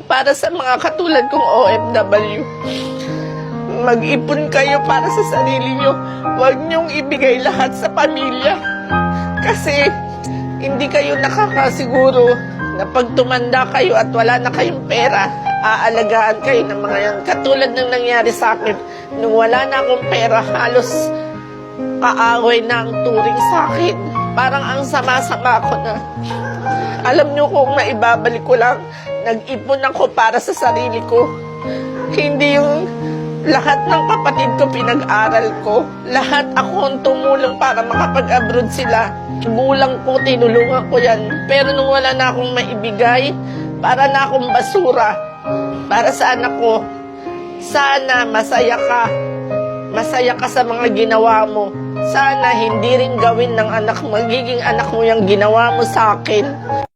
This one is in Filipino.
Para sa mga katulad kong OFW, mag-ipon kayo para sa sarili nyo. Huwag nyong ibigay lahat sa pamilya. Kasi hindi kayo nakakasiguro na pag tumanda kayo at wala na kayong pera, aalagaan kayo ng mga yan. Katulad ng nangyari sa akin, nung wala na akong pera, halos kaaway na ang turing sa akin. Parang ang sama-sama ko na. Alam nyo, kung maibabalik ko lang, nag-ipon ako para sa sarili ko. Hindi yung lahat ng kapatid ko pinag-aral ko. Lahat ako ang tumulong para makapag-abroad sila. Gulang ko, tinulungan ko yan. Pero nung wala na akong maibigay, para na akong basura. Para sa anak ko, sana masaya ka. Masaya ka sa mga ginawa mo. Sana hindi rin gawin ng anak mo, magiging anak mo yung ginawa mo sa akin.